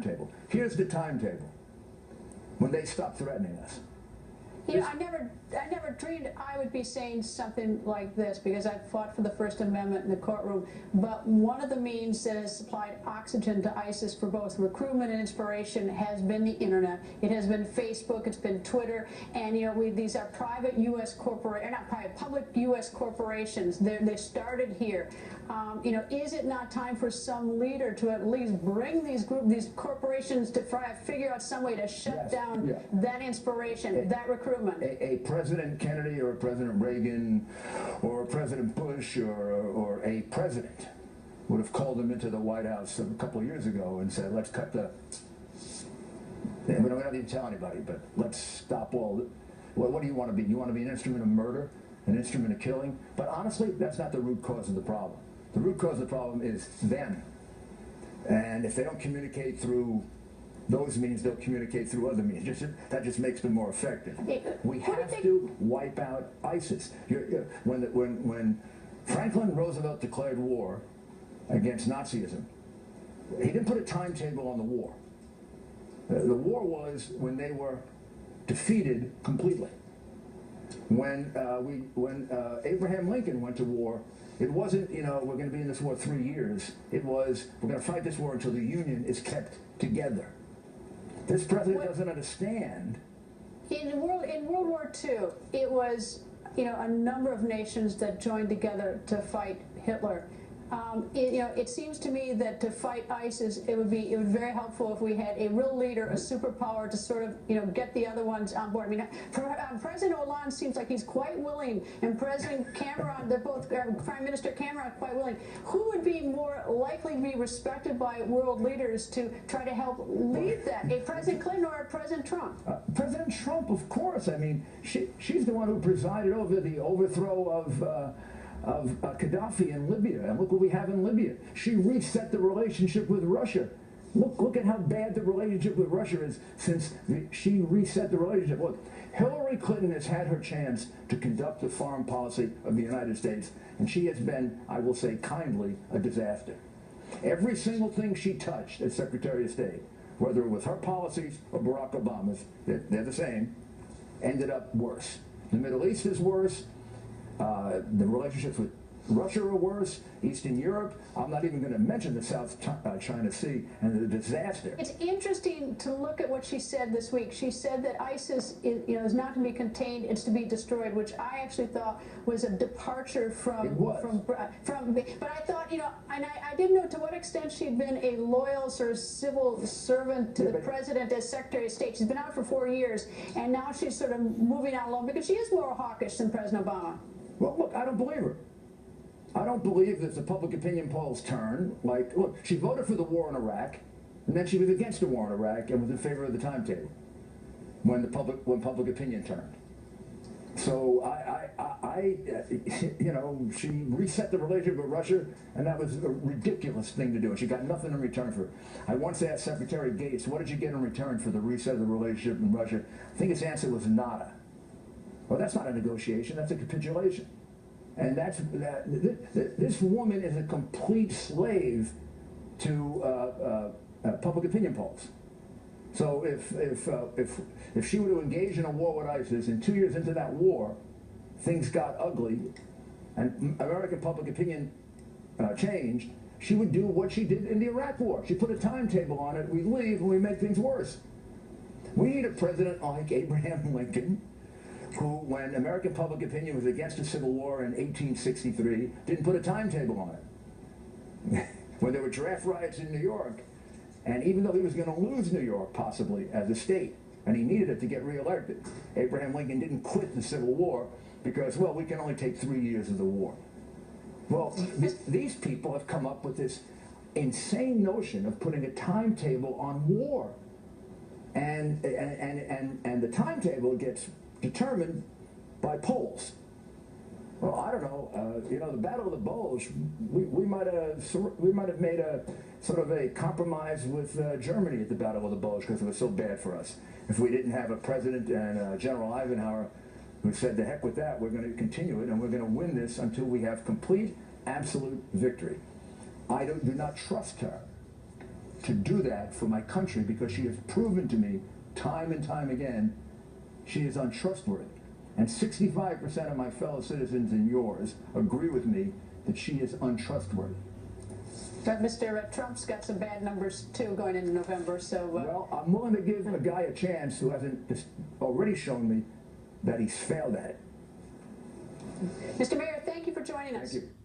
timetable. Here's the timetable when they stop threatening us. You know, I never dreamed I would be saying something like this, because I've fought for the First Amendment in the courtroom. But one of the means that has supplied oxygen to ISIS for both recruitment and inspiration has been the internet. It has been Facebook, it's been Twitter, and you know, these are private U.S. not private, public U.S. corporations. They started here. You know, is it not time for some leader to at least bring these corporations to try to figure out some way to shut down that inspiration, that recruitment? A President Kennedy or a President Reagan or a President Bush or a president would have called them into the White House a couple of years ago and said, let's cut the, we don't need to tell anybody, but let's stop all the, well, what do you want to be? You want to be an instrument of murder, an instrument of killing? But honestly, that's not the root cause of the problem. The root cause of the problem is them. And if they don't communicate through those means, they'll communicate through other means. That just makes them more effective. We have to wipe out ISIS. When Franklin Roosevelt declared war against Nazism, he didn't put a timetable on the war. The war was when they were defeated completely. When Abraham Lincoln went to war, it wasn't, you know, we're going to be in this war 3 years. It was, we're going to fight this war until the Union is kept together. This president doesn't understand. In World War II, it was, you know, a number of nations that joined together to fight Hitler. You know, it seems to me that to fight ISIS, it would be very helpful if we had a real leader, a superpower, to sort of, you know, get the other ones on board. I mean, President Hollande seems like he's quite willing, and President Cameron, they're both, Prime Minister Cameron, quite willing. Who would be more likely to be respected by world leaders to try to help lead that? A President Clinton or a President Trump? President Trump, of course. I mean, she's the one who presided over the overthrow of Gaddafi in Libya, and look what we have in Libya. She reset the relationship with Russia. Look at how bad the relationship with Russia is since she reset the relationship. Look, Hillary Clinton has had her chance to conduct the foreign policy of the United States, and she has been, I will say kindly, a disaster. Every single thing she touched as Secretary of State, whether it was her policies or Barack Obama's, they're the same, ended up worse. The Middle East is worse. The relationships with Russia are worse, Eastern Europe. I'm not even going to mention the South China Sea and the disaster. It's interesting to look at what she said this week. She said that ISIS is not to be contained, it's to be destroyed, which I actually thought was a departure from, but I thought, you know, and I didn't know to what extent she'd been a loyal sort of civil servant to the president as Secretary of State. She's been out for 4 years, and now she's sort of moving out alone, because she is more hawkish than President Obama. Well, look, I don't believe her. I don't believe that the public opinion polls turn. Like, look, she voted for the war in Iraq, and then she was against the war in Iraq and was in favor of the timetable when public opinion turned. So you know, she reset the relationship with Russia, and that was a ridiculous thing to do, and she got nothing in return for it. I once asked Secretary Gates, what did you get in return for the reset of the relationship in Russia? I think his answer was nada. Well, that's not a negotiation, that's a capitulation. And this woman is a complete slave to public opinion polls. So if she were to engage in a war with ISIS, and 2 years into that war, things got ugly, and American public opinion changed, she would do what she did in the Iraq war. She put a timetable on it, we leave, and we make things worse. We need a president like Abraham Lincoln, who, when American public opinion was against the Civil War in 1863, didn't put a timetable on it. When there were draft riots in New York, and even though he was going to lose New York, possibly, as a state, and he needed it to get reelected, Abraham Lincoln didn't quit the Civil War because, well, we can only take 3 years of the war. Well, these people have come up with this insane notion of putting a timetable on war. And the timetable gets determined by polls. Well, I don't know. You know, the Battle of the Bulge, we might have made a sort of a compromise with Germany at the Battle of the Bulge because it was so bad for us. If we didn't have a president and General Eisenhower who said, "The heck with that, we're going to continue it, and we're going to win this until we have complete, absolute victory." I do not trust her to do that for my country because she has proven to me time and time again she is untrustworthy. And 65% of my fellow citizens and yours agree with me that she is untrustworthy. But Mr. Trump's got some bad numbers too going into November, so... Well, I'm willing to give a guy a chance who hasn't already shown me that he's failed at it. Mr. Mayor, thank you for joining us. Thank you.